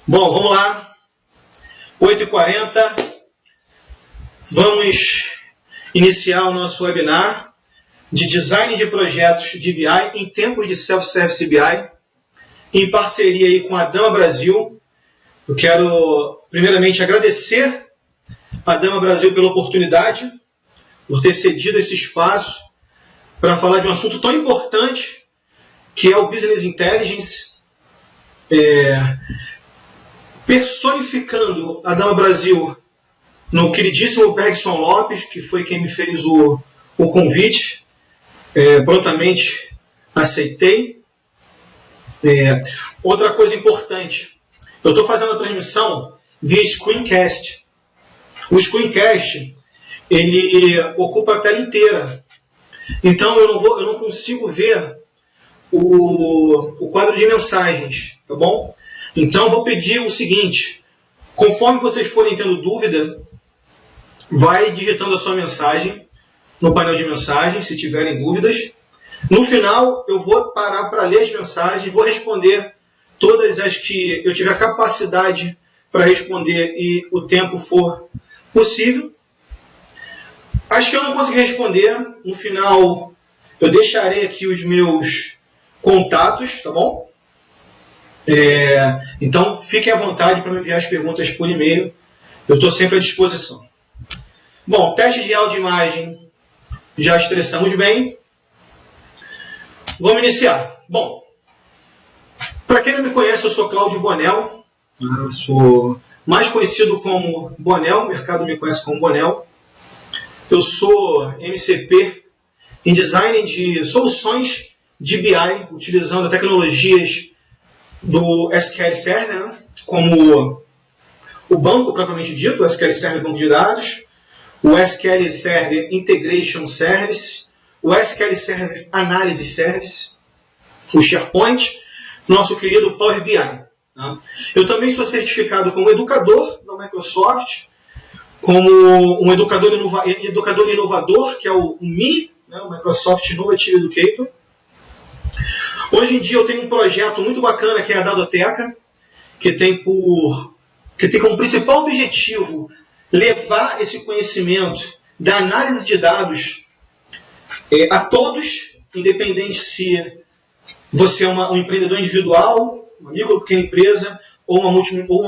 Bom, vamos lá. 8h40. Vamos iniciar o nosso webinar de design de projetos de BI em tempos de Self-Service BI, em parceria aí com a Dama Brasil. Eu quero, primeiramente, agradecer a Dama Brasil pela oportunidade, por ter cedido esse espaço para falar de um assunto tão importante, que é o Business Intelligence, personificando a Dama Brasil no queridíssimo Bergson Lopes, que foi quem me fez o convite. Prontamente aceitei. Outra coisa importante, eu estou fazendo a transmissão via Screencast. O Screencast, ele ocupa a tela inteira. Então eu não consigo ver o quadro de mensagens, tá bom? Então eu vou pedir o seguinte: conforme vocês forem tendo dúvida, vai digitando a sua mensagem no painel de mensagens, se tiverem dúvidas. No final, eu vou parar para ler as mensagens, vou responder todas as que eu tiver capacidade para responder e o tempo for possível. As que eu não conseguir responder, no final eu deixarei aqui os meus contatos, tá bom? Então, fiquem à vontade para me enviar as perguntas por e-mail. Eu estou sempre à disposição. Bom, teste de áudio e imagem, já estressamos bem. Vamos iniciar. Bom, para quem não me conhece, eu sou Cláudio Bonel. Eu sou mais conhecido como Bonel, o mercado me conhece como Bonel. Eu sou MCP em design de soluções de BI, utilizando tecnologias do SQL Server, né? Como o banco propriamente dito, o SQL Server Banco de Dados, o SQL Server Integration Service, o SQL Server Analysis Service, o SharePoint, nosso querido Power BI. Tá? Eu também sou certificado como educador da Microsoft, como um educador inovador, que é o MI, né? O Microsoft Innovative Educator. Hoje em dia eu tenho um projeto muito bacana, que é a Dadoteca, que tem como principal objetivo levar esse conhecimento da análise de dados a todos, independente se você é um empreendedor individual, uma micro ou pequena empresa, ou uma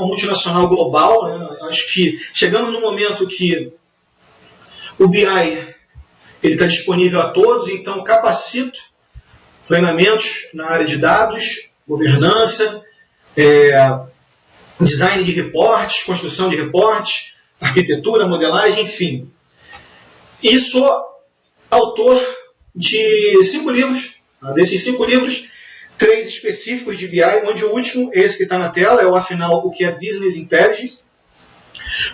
multinacional global. Né? Acho que chegamos no momento que o BI está disponível a todos, então capacito treinamentos na área de dados, governança, design de reportes, construção de reportes, arquitetura, modelagem, enfim. E sou autor de 5 livros. Desses 5 livros, 3 específicos de BI, onde o último, esse que está na tela, é o Afinal, o que é Business Intelligence,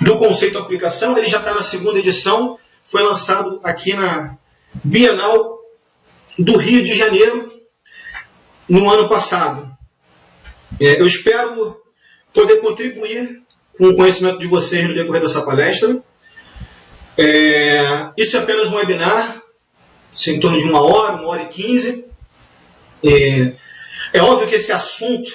do conceito à aplicação. Ele já está na 2ª edição, foi lançado aqui na Bienal do Rio de Janeiro, no ano passado. Eu espero poder contribuir com o conhecimento de vocês no decorrer dessa palestra. Isso é apenas um webinar, em torno de 1 hora, 1h15. É óbvio que esse assunto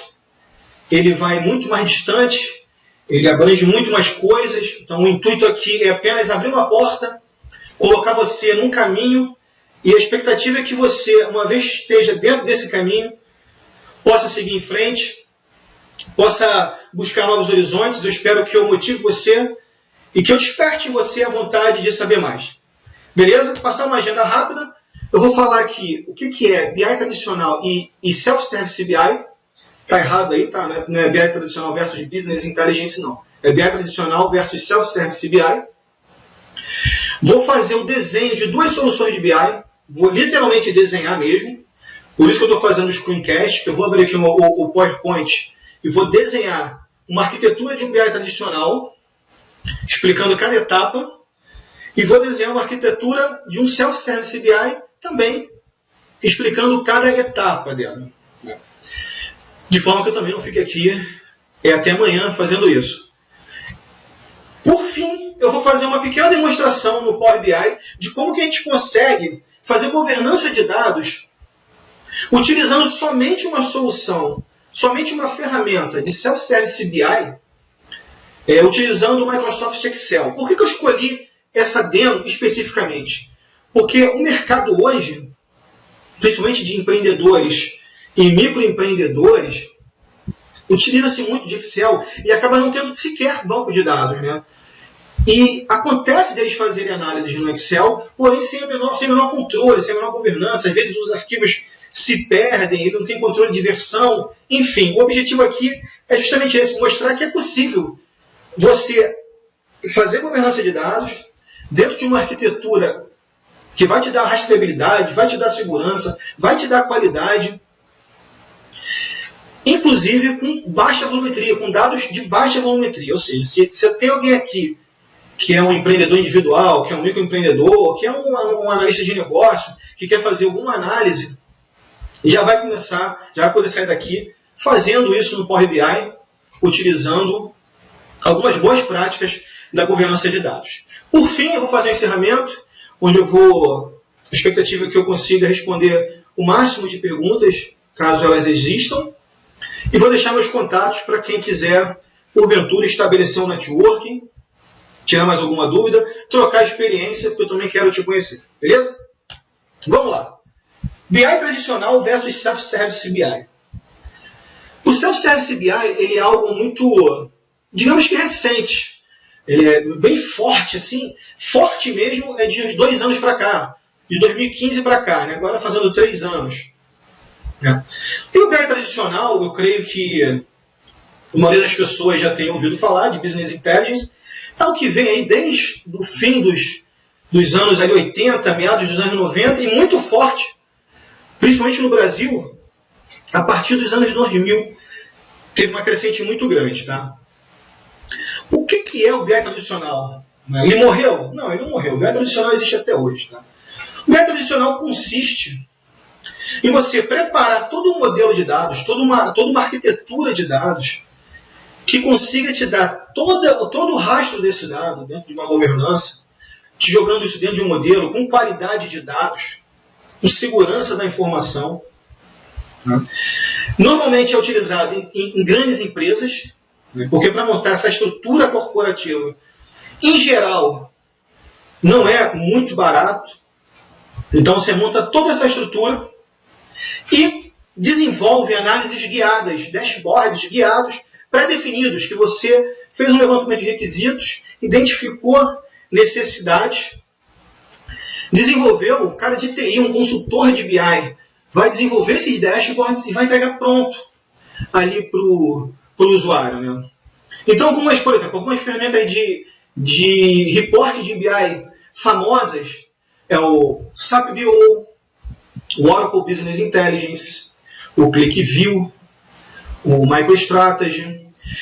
ele vai muito mais distante, ele abrange muito mais coisas. Então o intuito aqui é apenas abrir uma porta, colocar você num caminho, e a expectativa é que você, uma vez esteja dentro desse caminho, possa seguir em frente, possa buscar novos horizontes. Eu espero que eu motive você e que eu desperte em você a vontade de saber mais. Beleza? Passar uma agenda rápida. Eu vou falar aqui o que é BI tradicional e Self-Service BI. Está errado aí, tá? Não é BI tradicional versus Business Intelligence, não. É BI tradicional versus Self-Service BI. Vou fazer o desenho de 2 soluções de BI. Vou literalmente desenhar mesmo. Por isso que eu estou fazendo o screencast, que eu vou abrir aqui o PowerPoint e vou desenhar uma arquitetura de um BI tradicional, explicando cada etapa, e vou desenhar uma arquitetura de um Self-Service BI também, explicando cada etapa dela. De forma que eu também não fique aqui até amanhã fazendo isso. Por fim, eu vou fazer uma pequena demonstração no Power BI de como que a gente consegue fazer governança de dados utilizando somente uma solução somente uma ferramenta de Self-Service BI utilizando o Microsoft Excel. Por que eu escolhi essa demo especificamente? Porque o mercado hoje, principalmente de empreendedores e microempreendedores, utiliza-se muito de Excel e acaba não tendo sequer banco de dados, né? E acontece deles fazerem análises no Excel, porém sem menor controle, sem a menor governança. Às vezes os arquivos se perdem, ele não tem controle de versão. Enfim, o objetivo aqui é justamente esse, mostrar que é possível você fazer governança de dados dentro de uma arquitetura que vai te dar rastreabilidade, vai te dar segurança, vai te dar qualidade, inclusive com baixa volumetria, com dados de baixa volumetria. Ou seja, se tem alguém aqui que é um empreendedor individual, que é um microempreendedor, que é um analista de negócio, que quer fazer alguma análise, já vai poder sair daqui fazendo isso no Power BI, utilizando algumas boas práticas da governança de dados. Por fim, eu vou fazer um encerramento, onde a expectativa é que eu consiga responder o máximo de perguntas, caso elas existam, e vou deixar meus contatos para quem quiser, porventura, estabelecer um networking, tirar mais alguma dúvida, trocar experiência, porque eu também quero te conhecer. Beleza? Vamos lá. BI tradicional versus Self-Service BI. O Self-Service BI ele é algo muito, digamos que recente. Ele é bem forte, assim. Forte mesmo é de uns 2 anos para cá. De 2015 para cá, né? Agora fazendo 3 anos. E o BI tradicional, eu creio que a maioria das pessoas já tem ouvido falar de Business Intelligence. É o que vem aí desde o fim dos anos ali 80, meados dos anos 90, e muito forte, principalmente no Brasil, a partir dos anos 2000, teve uma crescente muito grande. Tá? O que é o BI tradicional? Ele morreu? Não, ele não morreu. O BI tradicional existe até hoje. Tá? O BI tradicional consiste em você preparar todo um modelo de dados, toda uma arquitetura de dados, que consiga te dar todo o rastro desse dado dentro de uma governança, te jogando isso dentro de um modelo com qualidade de dados, com segurança da informação. Normalmente é utilizado em grandes empresas, porque para montar essa estrutura corporativa, em geral, não é muito barato. Então você monta toda essa estrutura e desenvolve análises guiadas, dashboards guiados, pré-definidos, que você fez um levantamento de requisitos, identificou necessidades, desenvolveu, o cara de TI, um consultor de BI, vai desenvolver esses dashboards e vai entregar pronto ali para o usuário. Né? Então, por exemplo, algumas ferramentas de reporte de BI famosas é o SAP BO, o Oracle Business Intelligence, o ClickView, o MicroStrategy,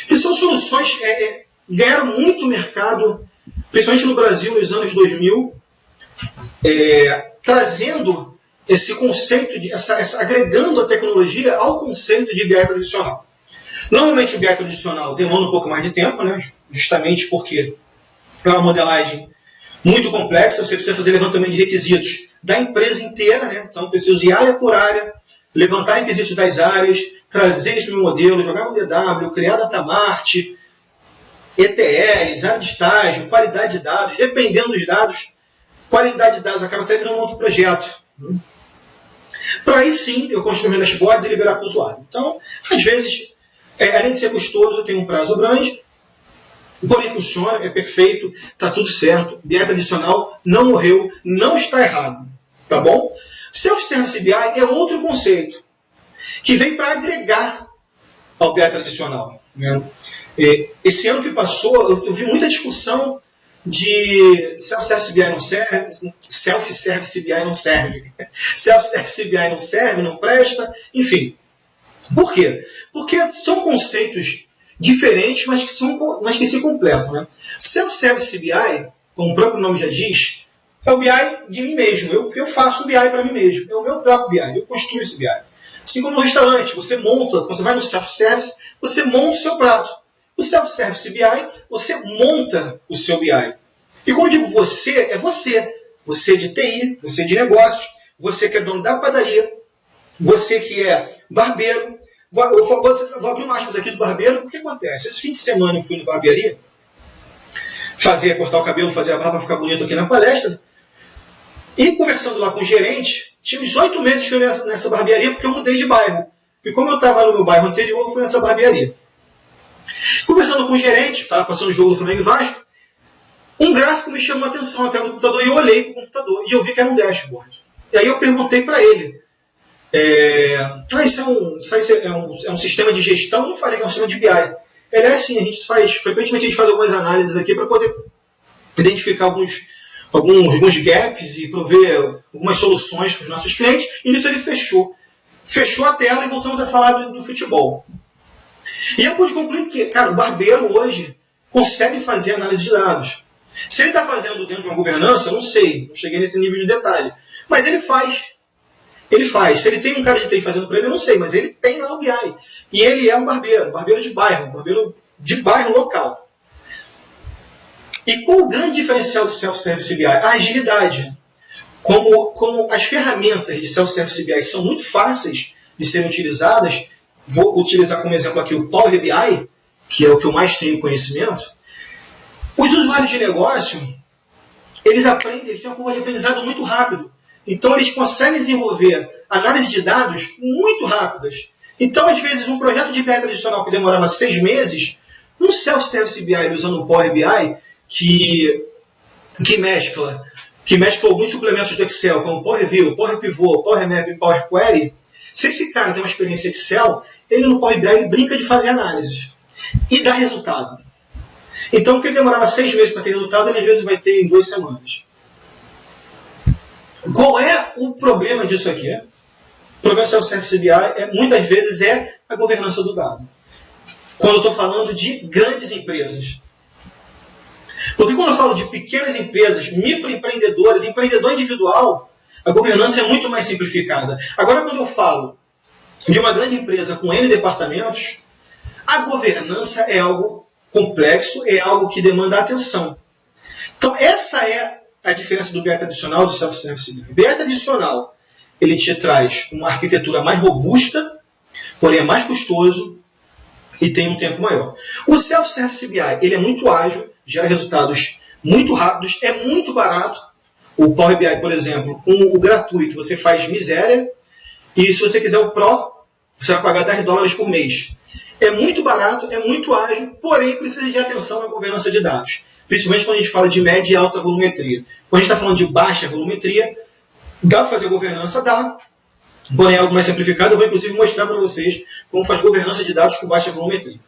que são soluções que ganharam muito mercado, principalmente no Brasil nos anos 2000, trazendo esse conceito, agregando a tecnologia ao conceito de BI tradicional. Normalmente o BI tradicional demanda um pouco mais de tempo, né? Justamente porque é uma modelagem muito complexa, você precisa fazer levantamento de requisitos da empresa inteira, né? Então precisa ir área por área, levantar requisitos das áreas, trazer isso no modelo, jogar no DW, criar datamart, ETLs, área de estágio, qualidade de dados, dependendo dos dados, qualidade de dados acaba até virando um outro projeto. Para aí sim eu construir meus dashboards e liberar para o usuário. Então, às vezes, além de ser custoso, tem um prazo grande, porém funciona, é perfeito, está tudo certo, BI tradicional não morreu, não está errado. Tá bom? Self-Service BI é outro conceito que vem para agregar ao BI tradicional. Né? Esse ano que passou, eu vi muita discussão de Self-Service BI não serve, Self-Service BI não serve, Self-Service BI não serve, não presta, enfim. Por quê? Porque são conceitos diferentes, mas que se completam. Né? Self-Service BI, como o próprio nome já diz, é o BI de mim mesmo. Eu faço o BI para mim mesmo. É o meu próprio BI. Eu construo esse BI. Assim como no restaurante, você monta, quando você vai no self-service, você monta o seu prato. O self-service BI, você monta o seu BI. E quando eu digo você, é você. Você de TI, você de negócios, você que é dono da padaria, você que é barbeiro, Vou abrir uma aspas aqui do barbeiro, porque acontece. Esse fim de semana eu fui na barbearia, cortar o cabelo, fazer a barba ficar bonito aqui na palestra, e conversando lá com o gerente, tinha uns 8 meses que eu ia nessa barbearia, porque eu mudei de bairro. E como eu estava no meu bairro anterior, eu fui nessa barbearia. Conversando com o gerente, estava passando o jogo do Flamengo e Vasco, um gráfico me chamou a atenção até no computador, e eu olhei para o computador, e eu vi que era um dashboard. E aí eu perguntei para ele, isso é um sistema de gestão? Eu não falei que é um sistema de BI. Ele é assim, frequentemente a gente faz algumas análises aqui para poder identificar alguns gaps e prover algumas soluções para os nossos clientes, e nisso ele fechou a tela e voltamos a falar do futebol. E eu pude concluir que, cara, o barbeiro hoje consegue fazer análise de dados. Se ele está fazendo dentro de uma governança, eu não sei, não cheguei nesse nível de detalhe, mas ele faz. Se ele tem um cara de TI fazendo para ele, eu não sei, mas ele tem lá o BI. E ele é um barbeiro de bairro, local. E qual o grande diferencial do Self-Service BI? A agilidade. Como as ferramentas de Self-Service BI são muito fáceis de serem utilizadas, vou utilizar como exemplo aqui o Power BI, que é o que eu mais tenho conhecimento. Os usuários de negócio, eles têm uma curva de aprendizado muito rápido. Então, eles conseguem desenvolver análise de dados muito rápidas. Então, às vezes, um projeto de BI tradicional que demorava 6 meses, um Self-Service BI usando o Power BI, que mescla alguns suplementos do Excel, como Power View, Power Pivot, Power Map e Power Query, se esse cara tem uma experiência Excel, ele no Power BI ele brinca de fazer análises e dá resultado. Então, o que ele demorava 6 meses para ter resultado, ele às vezes vai ter em 2 semanas. Qual é o problema disso aqui? O problema do Self-Service BI muitas vezes é a governança do dado. Quando eu estou falando de grandes empresas. Porque quando eu falo de pequenas empresas, microempreendedores, empreendedor individual, a governança é muito mais simplificada. Agora, quando eu falo de uma grande empresa com N departamentos, a governança é algo complexo, é algo que demanda atenção. Então, essa é a diferença do BI tradicional e do Self-Service BI. O BI tradicional, ele te traz uma arquitetura mais robusta, porém é mais custoso e tem um tempo maior. O Self-Service BI, ele é muito ágil, gera resultados muito rápidos, é muito barato. O Power BI, por exemplo, com o gratuito, você faz miséria, e se você quiser o Pro, você vai pagar $10 por mês. É muito barato, é muito ágil, porém precisa de atenção na governança de dados. Principalmente quando a gente fala de média e alta volumetria. Quando a gente está falando de baixa volumetria, dá para fazer governança? Dá. Porém, é algo mais simplificado. Eu vou, inclusive, mostrar para vocês como faz governança de dados com baixa volumetria.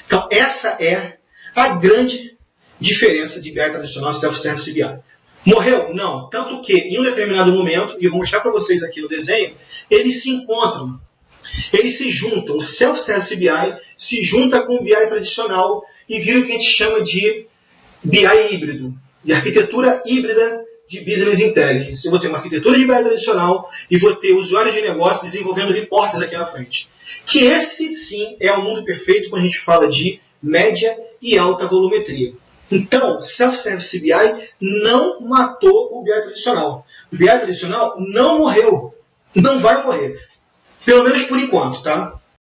Então, essa é a grande diferença de BI tradicional e Self-Service BI. Morreu? Não. Tanto que, em um determinado momento, e eu vou mostrar para vocês aqui no desenho, eles se encontram. Eles se juntam. O Self-Service BI se junta com o BI tradicional e vira o que a gente chama de BI híbrido, de arquitetura híbrida de Business Intelligence. Eu vou ter uma arquitetura de BI tradicional e vou ter usuários de negócio desenvolvendo reportes aqui na frente. Que esse sim é o mundo perfeito quando a gente fala de média e alta volumetria. Então, Self-Service BI não matou o BI tradicional. O BI tradicional não morreu. Não vai morrer. Pelo menos por enquanto, tá?